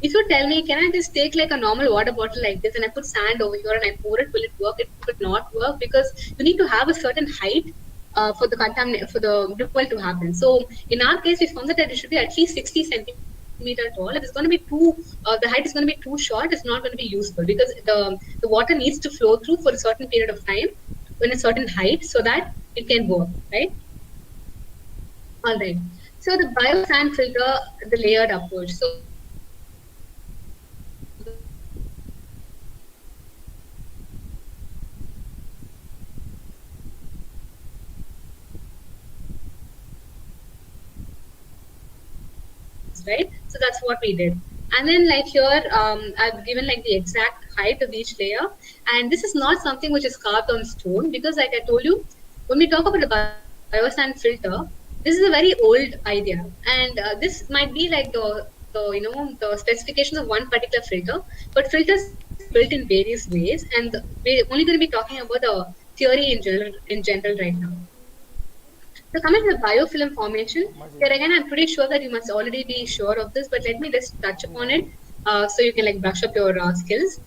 if you tell me, can I just take like a normal water bottle like this and I put sand over here and I pour it, will it work? It would not work because you need to have a certain height for the ripple to happen. So in our case, we found that it should be at least 60 centimeter tall. If it's going to be the height is going to be too short, it's not going to be useful because the water needs to flow through for a certain period of time in a certain height so that it can work, right? All right. So the biosand filter, the layered approach. So right? So that's what we did. And then like here, I've given like the exact height of each layer. And this is not something which is carved on stone because like I told you, when we talk about a biosand filter, this is a very old idea. And this might be like the specifications of one particular filter, but filters built in various ways. And we're only going to be talking about the theory in general right now. So coming to the biofilm formation, here again, I'm pretty sure that you must already be sure of this, but let me just touch upon it so you can like brush up your skills.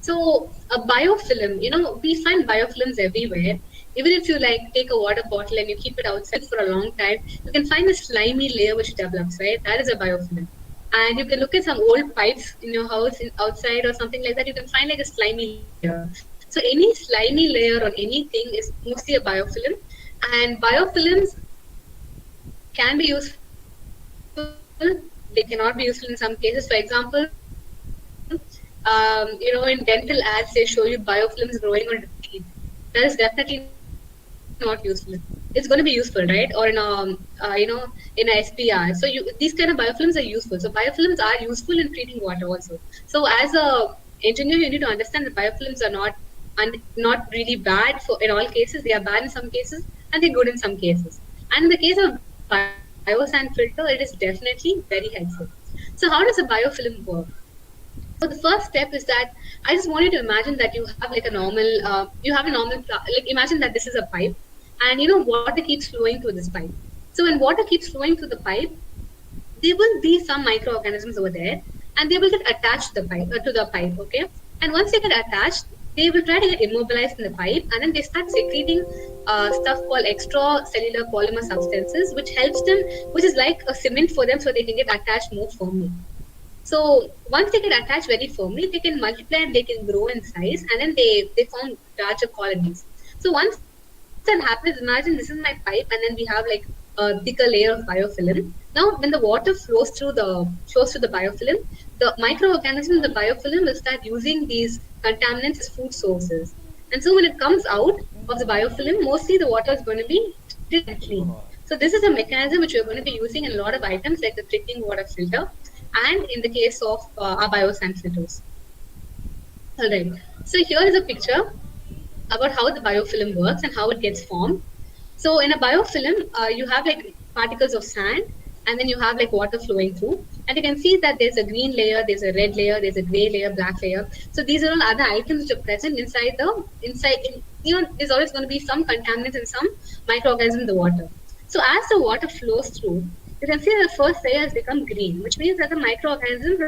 So a biofilm, we find biofilms everywhere. Even if you like take a water bottle and you keep it outside for a long time, you can find a slimy layer which develops, right? That is a biofilm. And you can look at some old pipes in your house outside or something like that, you can find like a slimy layer. So any slimy layer on anything is mostly a biofilm. And biofilms can be useful, they cannot be useful in some cases. For example, in dental ads, they show you biofilms growing on teeth. That is definitely not useful. It's going to be useful, right? Or in in a SPR. So these kind of biofilms are useful. So biofilms are useful in treating water also. So as a engineer, you need to understand that biofilms are not really bad in all cases. They are bad in some cases and they're good in some cases. And in the case of biosand filter, it is definitely very helpful. So how does a biofilm work? So the first step is that I just want you to imagine that you have like a normal, like imagine that this is a pipe and water keeps flowing through this pipe. So when water keeps flowing through the pipe, there will be some microorganisms over there and they will get attached to the pipe, okay? And once they get attached, they will try to get immobilized in the pipe and then they start secreting stuff called extracellular polymer substances, which helps them, which is like a cement for them so they can get attached more firmly. So once they get attached very firmly, they can multiply and they can grow in size and then they form larger colonies. So once that happens, imagine this is my pipe and then we have like a thicker layer of biofilm. Now when the water flows through the biofilm, the microorganisms in the biofilm will start using these contaminants as food sources. And so when it comes out of the biofilm, mostly the water is going to be clean. So this is a mechanism which we're going to be using in a lot of items like the drinking water filter and in the case of our biosand filters. All right. So here is a picture about how the biofilm works and how it gets formed. So in a biofilm, you have like particles of sand and then you have like water flowing through. And you can see that there's a green layer, there's a red layer, there's a gray layer, black layer. So these are all other items which are present there's always going to be some contaminants and some microorganisms in the water. So as the water flows through, you can see that the first layer has become green, which means that the microorganisms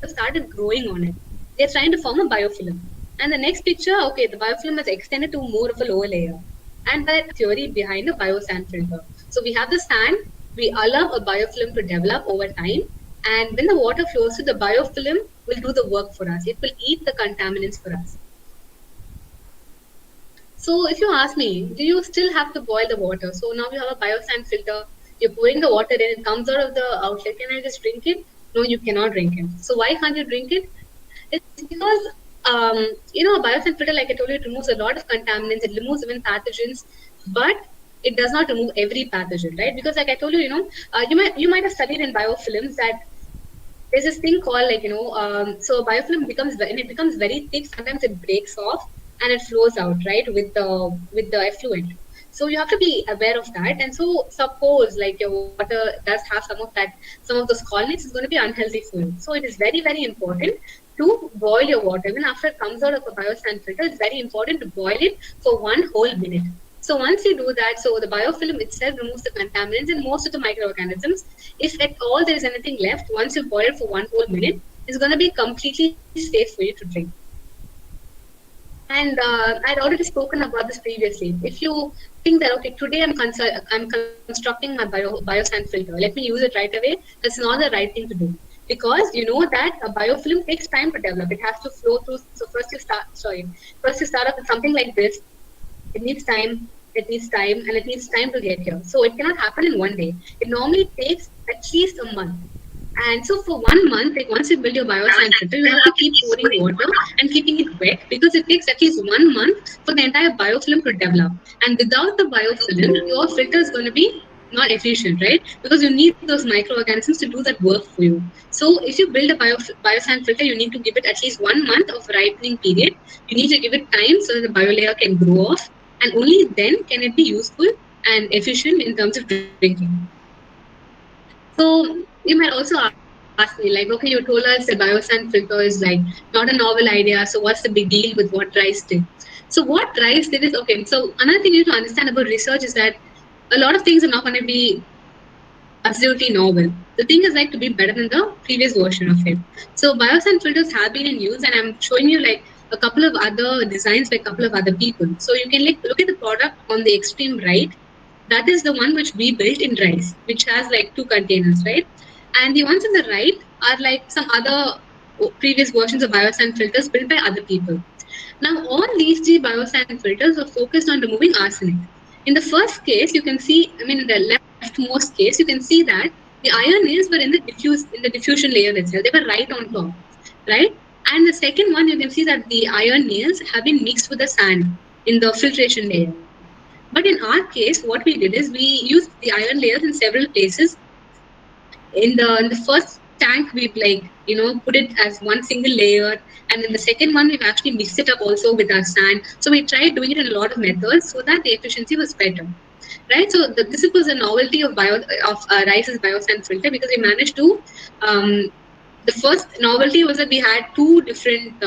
have started growing on it. They're trying to form a biofilm. And the next picture, okay, the biofilm has extended to more of a lower layer. And that theory behind a biosand filter. So we have the sand, we allow a biofilm to develop over time. And when the water flows through, the biofilm will do the work for us. It will eat the contaminants for us. So if you ask me, do you still have to boil the water? So now you have a biosand filter, you're pouring the water in, it comes out of the outlet. Can I just drink it? No, you cannot drink it. So why can't you drink it? It's because, a biosand filter, like I told you, it removes a lot of contaminants, it removes even pathogens, but it does not remove every pathogen, right? Because like I told you, you might have studied in biofilms that there's this thing called so biofilm becomes very thick, sometimes it breaks off and it flows out, right, with the effluent. So you have to be aware of that. And so suppose like your water does have some of those colonies is going to be unhealthy for you. So it is very, very important to boil your water. Even after it comes out of a biosand filter, it's very important to boil it for 1 whole minute. So once you do that, so the biofilm itself removes the contaminants and most of the microorganisms. If at all there is anything left, once you boil it for 1 whole minute, is going to be completely safe for you to drink. And I'd already spoken about this previously. If you think that, okay, today I'm constructing my biosand filter, let me use it right away, that's not the right thing to do. Because you know that a biofilm takes time to develop. It has to flow through. So first you start off with something like this. It needs time, and it needs time to get here. So it cannot happen in one day. It normally takes at least a month. And so for 1 month, like once you build your biosand filter, you have to keep pouring water and keeping it wet because it takes at least 1 month for the entire biofilm to develop. And without the biofilm, your filter is going to be not efficient, right? Because you need those microorganisms to do that work for you. So if you build a biosand filter, you need to give it at least 1 month of ripening period. You need to give it time so that the biolayer can grow off, and only then can it be useful and efficient in terms of drinking. So you might also ask me, like, okay, you told us the biosand filter is like not a novel idea. So what's the big deal with what Rice did? So what Rice did is, okay. So another thing you need to understand about research is that a lot of things are not going to be absolutely novel. The thing is like to be better than the previous version of it. So biosand filters have been in use, and I'm showing you like a couple of other designs by a couple of other people. So you can like look at the product on the extreme right. That is the one which we built in Rice, which has like two containers, right? And the ones on the right are like some other previous versions of biosand filters built by other people. Now, all these three biosand filters are focused on removing arsenic. In the first case, you can see, I mean, in the leftmost case, you can see that the iron nails were in the diffusion layer itself. They were right on top, right? And the second one, you can see that the iron nails have been mixed with the sand in the filtration layer. But in our case, what we did is we used the iron layers in several places. In the first tank, we've like put it as one single layer, and in the second one, we've actually mixed it up also with our sand. So we tried doing it in a lot of methods so that the efficiency was better, right? So this was a novelty of Rice's biosand filter because we managed to um, the first novelty was that we had two different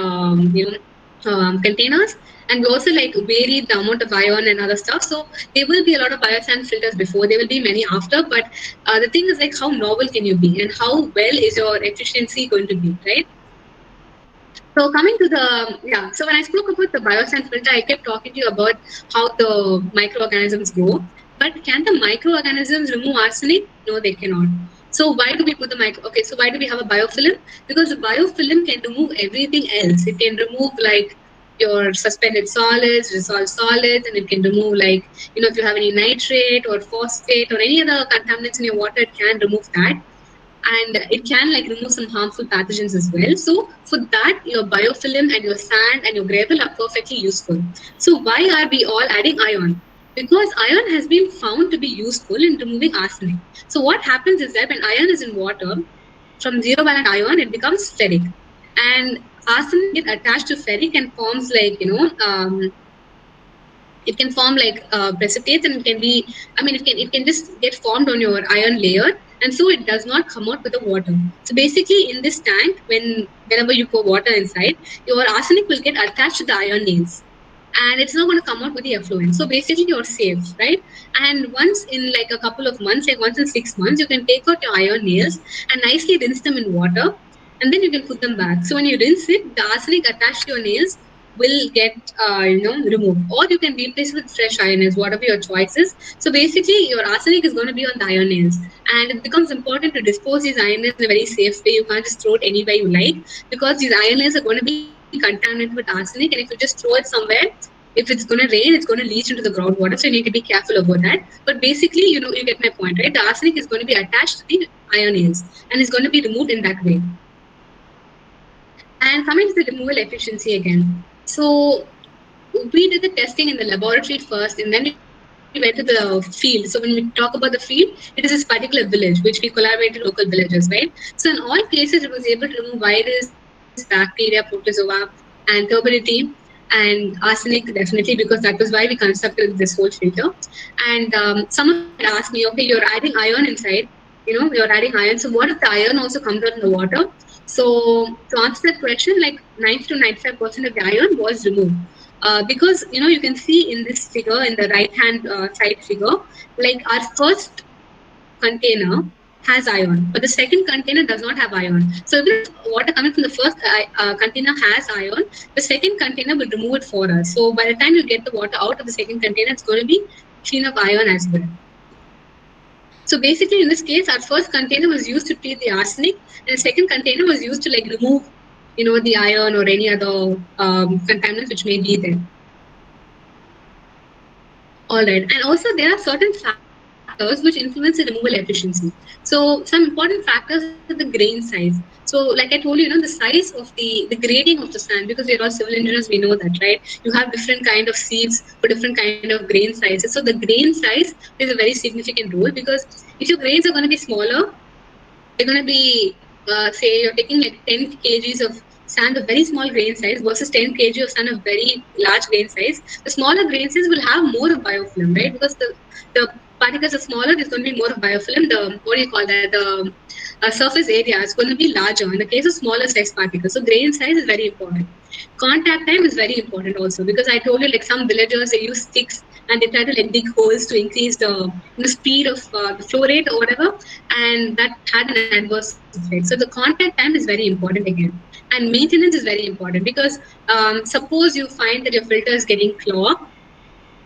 containers, and we also like varied the amount of iron and other stuff. So there will be a lot of biosand filters before, there will be many after, but the thing is like how novel can you be and how well is your efficiency going to be, right? So coming to so when I spoke about the biosand filter, I kept talking to you about how the microorganisms grow. But can the microorganisms remove arsenic? No, they cannot. So why do we put the micro? Okay, so why do we have a biofilm? Because the biofilm can remove everything else. It can remove like your suspended solids, dissolved solids, and it can remove like if you have any nitrate or phosphate or any other contaminants in your water, it can remove that, and it can like remove some harmful pathogens as well. So for that, your biofilm and your sand and your gravel are perfectly useful. So why are we all adding iron? Because iron has been found to be useful in removing arsenic. So what happens is that when iron is in water, from zero valent ion, it becomes ferric, and arsenic get attached to ferric and forms like it can form like precipitates, and it can be, I mean, it can just get formed on your iron layer, and so it does not come out with the water. So basically in this tank, whenever you pour water inside, your arsenic will get attached to the iron nails, and it's not going to come out with the effluent. So basically you're safe, right? And once in like a couple of months, like once in 6 months, you can take out your iron nails and nicely rinse them in water, and then you can put them back. So when you rinse it, the arsenic attached to your nails will get removed, or you can replace with fresh iron nails, whatever your choice is. So basically your arsenic is going to be on the iron nails, and it becomes important to dispose these iron nails in a very safe way. You can't just throw it anywhere you like, because these iron nails are going to be contaminated with arsenic, and if you just throw it somewhere, if it's going to rain, it's going to leach into the groundwater. So you need to be careful about that. But basically, you get my point, right? The arsenic is going to be attached to the iron nails, and it's going to be removed in that way. And coming to the removal efficiency again. So we did the testing in the laboratory first, and then we went to the field. So when we talk about the field, it is this particular village, which we collaborated with local villagers, right? So in all cases, it was able to remove virus, bacteria, protozoa, and turbidity, and arsenic definitely, because that was why we constructed this whole filter. And someone had asked me, okay, you're adding iron inside, you're adding iron. So what if the iron also comes out in the water? So to answer that question, like 90 to 95% of the iron was removed. Because you can see in this figure, in the right hand side figure, like our first container has ion, but the second container does not have ion. So if water coming from the first container has ion, the second container will remove it for us. So by the time you get the water out of the second container, it's going to be clean of ion as well. So basically, in this case, our first container was used to treat the arsenic, and the second container was used to like remove, the iron or any other contaminants which may be there. All right, and also there are certain factors which influence the removal efficiency. So some important factors are the grain size. So like I told you, the size of the grading of the sand, because we are all civil engineers, we know that, right? You have different kind of sieves for different kind of grain sizes. So the grain size plays a very significant role, because if your grains are going to be smaller, they're going to be, say, you're taking like 10 kgs of sand of very small grain size versus 10 kg of sand of very large grain size. The smaller grain size will have more of biofilm, right? Because the particles are smaller, there's going to be more of biofilm. The, what do you call that? The surface area is going to be larger in the case of smaller size particles. So grain size is very important. Contact time is very important also, because I told you like some villagers, they use sticks and they try to like dig holes to increase the speed of the flow rate or whatever, and that had an adverse effect. So the contact time is very important again, and maintenance is very important, because suppose you find that your filter is getting clogged,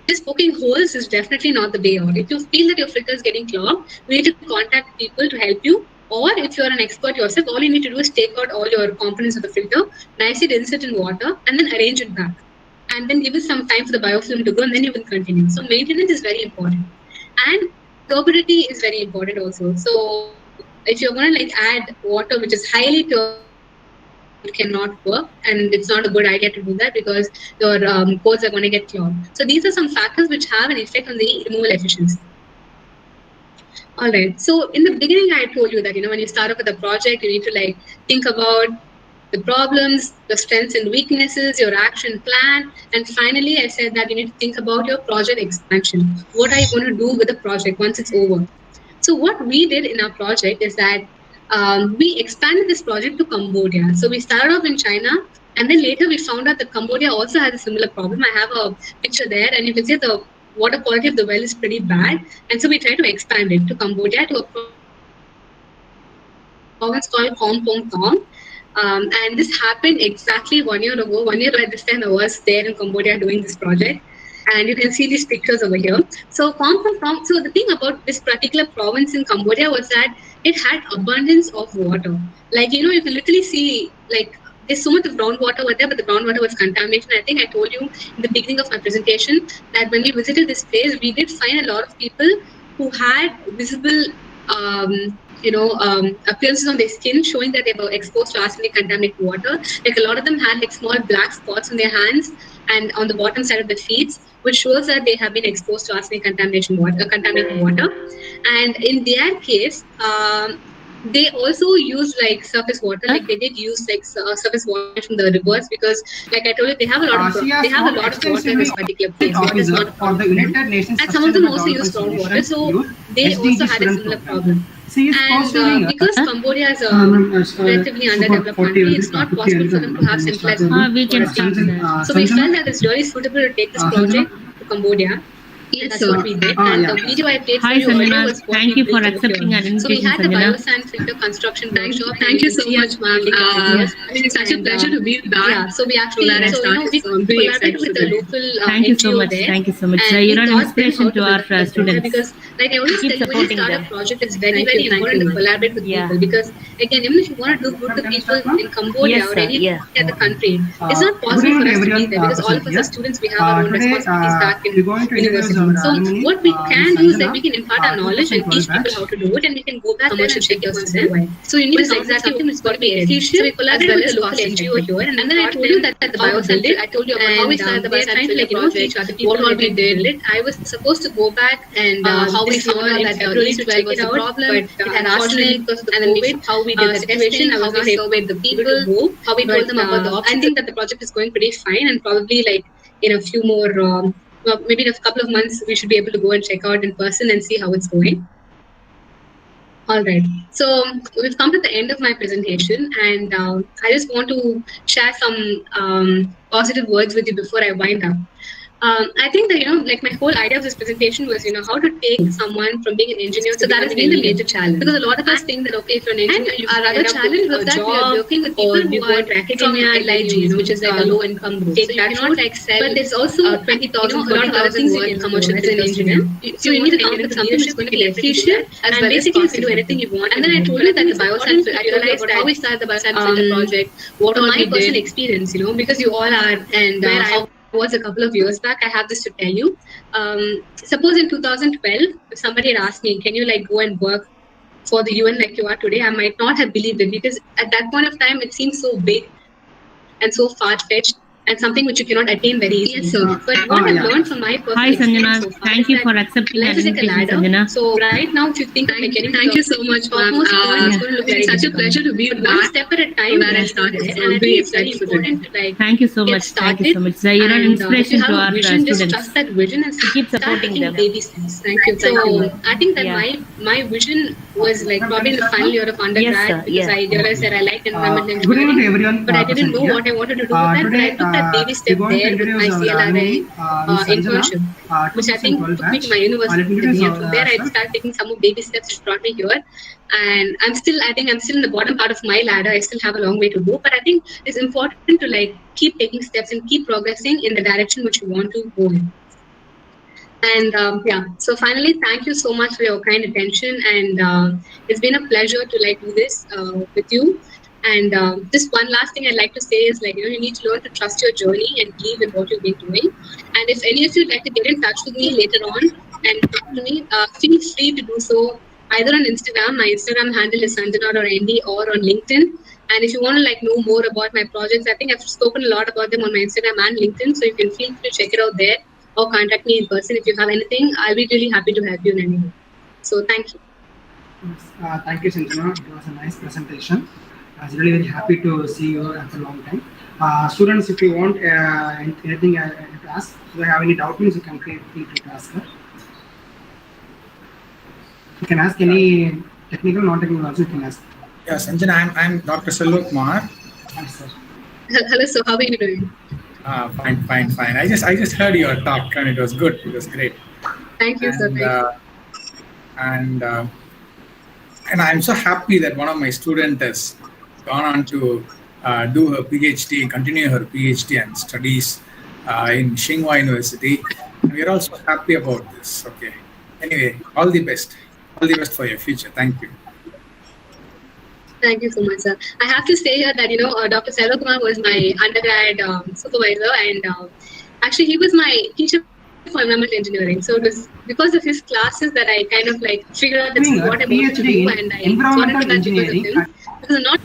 just poking holes is definitely not the way out. If you feel that your filter is getting clogged, you need to contact people to help you. Or if you're an expert yourself, all you need to do is take out all your components of the filter, nicely rinse it in water, and then arrange it back. And then give it some time for the biofilm to go, and then you will continue. So maintenance is very important. And turbidity is very important also. So if you're going to like add water which is highly turbid, it cannot work, and it's not a good idea to do that, because your codes are going to get clogged. So these are some factors which have an effect on the removal efficiency. All right. So in the beginning, I told you that when you start off with a project, you need to like think about the problems, the strengths and weaknesses, your action plan, and finally, I said that you need to think about your project expansion. What are you going to do with the project once it's over? So what we did in our project is that we expanded this project to Cambodia. So we started off in China, and then later we found out that Cambodia also has a similar problem. I have a picture there, and you can see the water quality of the well is pretty bad. And so we tried to expand it to Cambodia, to a province called Kompong Thom. And this happened exactly 1 year ago. 1 year by this time, I was there in Cambodia doing this project. And you can see these pictures over here. So so the thing about this particular province in Cambodia was that it had abundance of water. Like, you can literally see, like, there's so much of groundwater over there, but the groundwater was contaminated. I think I told you in the beginning of my presentation that when we visited this place, we did find a lot of people who had visible appearances on their skin showing that they were exposed to arsenic contaminated water. Like a lot of them had like small black spots on their hands and on the bottom side of the feet, which shows that they have been exposed to arsenic contaminated water. And in their case, they also use like surface water. Like they did use like surface water from the rivers, because, like I told you, they have a lot of water in this particular place. Which is not a problem. And some of them also use groundwater, so they also had a similar problem. And because Cambodia is a relatively underdeveloped country, it's not possible for them to have centralized water. So we felt that it's really suitable to take this project to Cambodia. Yes, that's what we did. And the video I played for you earlier was what thank you for accepting our invitation. So we had the Biosand filter construction workshop. Thank you so much, ma'am. It's such a pleasure to be back. Yeah, so we actually we collaborated with the local Thank you so much. Thank you so much. You're an inspiration to our students. Because, like I always tell you, when you start a project, it's very, very important to collaborate with people. Because, again, even if you want to do good to people in Cambodia or any other country, it's not possible for us to be there, because all of us are students. We have our own responsibilities back in university. So what we can do is that we can impart our knowledge and teach people how to do it, and we can go back there and check your system. So you need to exactly something that's got to be efficient. So we collaborated with the local NGO here, and then I told you that the Biosand did. I told you about how we started the Biosand project, what all we did. I was supposed to go back and how we found out that February 12 was a problem, but it had arsenic because of the COVID. How we did the situation, how we surveyed the people, how we told them about the options. I think that the project is going pretty fine, and probably like in a few more. Maybe in a couple of months, we should be able to go and check out in person and see how it's going. All right. So we've come to the end of my presentation, and I just want to share some positive words with you before I wind up. I think that, like my whole idea of this presentation was, how to take someone from being an engineer. So that has been the major challenge. Because a lot of us think that, okay, if you're an engineer, you our other challenge was that we are working with people who are academia and LIGs, which is like a low income group. So you cannot like sell, but there's also 20,000, a lot of other things you can commercialize as an engineer. So you need to come with something which is going to be efficient, as well basically you can do anything you want. And then I told you that the Biosand, I realized how we started the Biosand project, what all my personal experience, because you all are, and how was a couple of years back. I have this to tell you. Suppose in 2012, if somebody had asked me, can you like go and work for the UN like you are today, I might not have believed it, because at that point of time, it seems so big and so far-fetched and something which you cannot attain very easily. Yes, sir. But what I've learned from my personal Hi, experience Sanjana. so far Thank is you that for accepting life the is like a invitation, ladder. Sanjana. So right now, if you think of like getting Thank you so much, ma'am. topmost point, it's going to look very It's such a difficult. pleasure to be But back one step at a time, where I and started. I think it's very important to like Thank you so get much. started. Thank you so much. You're an And if you inspiration have to a our vision, just students. trust that vision and Keep start supporting taking them. baby steps. Thank you. So I think that Yeah. my vision was like probably in the final year of undergrad, Yes, sir. because Yeah. I realized that I liked environmental Good evening to engineering, everyone. but I didn't know present what I here. wanted to do with that. But I Today, took that baby step we're going to there with my introduce our CLRI alumni, Miss Sanjana, internship, which I think 2012 took me to batch. my Let me university. introduce And from there, I ourselves. started taking some more baby steps, which brought me here. And I think I'm still in the bottom part of my ladder. I still have a long way to go, but I think it's important to like keep taking steps and keep progressing in the direction which you want to go in. And yeah, so finally, thank you so much for your kind attention. And it's been a pleasure to like do this with you. And just one last thing I'd like to say is like, you need to learn to trust your journey and believe in what you've been doing. And if any of you would like to get in touch with me later on and talk to me, feel free to do so either on Instagram. My Instagram handle is Sanjana.ND, or on LinkedIn. And if you want to like know more about my projects, I think I've spoken a lot about them on my Instagram and LinkedIn. So you can feel free to check it out there, or contact me in person if you have anything. I'll be really happy to help you in any way. So thank you. Thank you, Sanjana. It was a nice presentation. I was really very happy to see you after a long time. Students, if you want anything to ask, if you have any doubt, means you can feel free to ask her. You can ask any technical, non-technical also. You can ask. Yeah, Sanjana, I'm Dr. Selva Kumar. Hi, sir. Hello, so how are you doing? Fine. I just heard your talk and it was good. It was great. Thank you, sir. And I'm so happy that one of my students has gone on to do her PhD, continue her PhD and studies in Tsinghua University. And we're also happy about this. Okay. Anyway, all the best. All the best for your future. Thank you. Thank you so much, sir. I have to say here that, Dr. Selva Kumar was my undergrad supervisor, and actually he was my teacher for environmental engineering. So it was because of his classes that I kind of like figured out that's what I wanted to do, and I got into that because of him. Because not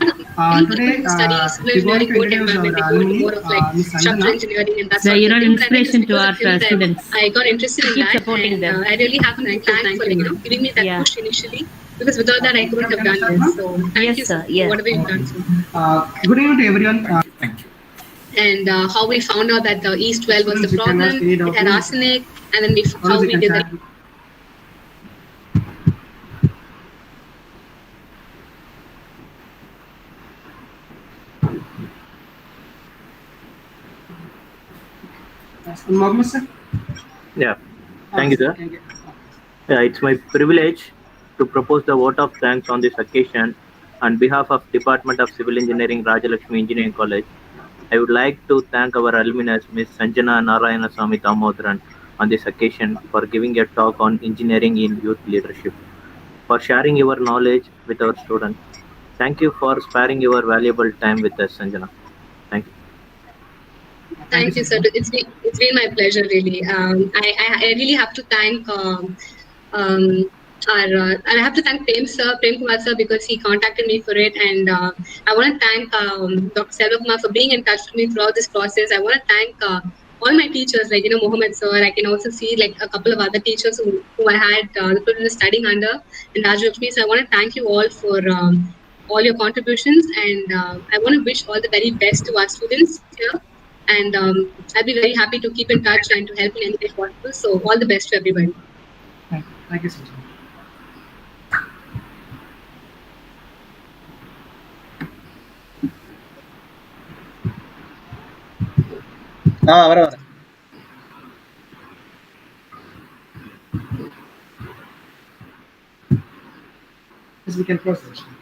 Today, study civil engineering, code environment, they go into more of like structural engineering and that sort of You're an thing. But I think inspiration to because our of him that students. I got interested in Keep that, supporting and them. I really have to thank for like, giving me that Yeah. push initially. Because without that, I couldn't have done this. So thank Yes, you, sir. for Yeah. whatever you've done. Good evening to everyone. Thank you. And how we found out that the East well was the Students, you can problem. ask any It had doubts. arsenic, and then how Also, we you did can that. chat. Mohammed, sir? Yeah, thank you, sir. Thank you. Yeah, it's my privilege to propose the vote of thanks on this occasion on behalf of Department of Civil Engineering, Rajalakshmi Engineering College. I would like to thank our alumnus, Ms. Sanjana Narayanasamy Damodaran, on this occasion for giving a talk on engineering in youth leadership, for sharing your knowledge with our students. Thank you for sparing your valuable time with us, Sanjana. Thank you. Thank you, sir. It's been my pleasure, really. I really have to thank I have to thank Prem Kumar sir, because he contacted me for it, and I want to thank Dr. Selva Kumar for being in touch with me throughout this process. I want to thank all my teachers, like Mohammed sir. I can also see like a couple of other teachers who I had the privilege of studying under in Rajalakshmi. So I want to thank you all for all your contributions, and I want to wish all the very best to our students here. And I'll be very happy to keep in touch and to help in any way possible. So all the best to everybody. Thank you, sir. வர we can proceed.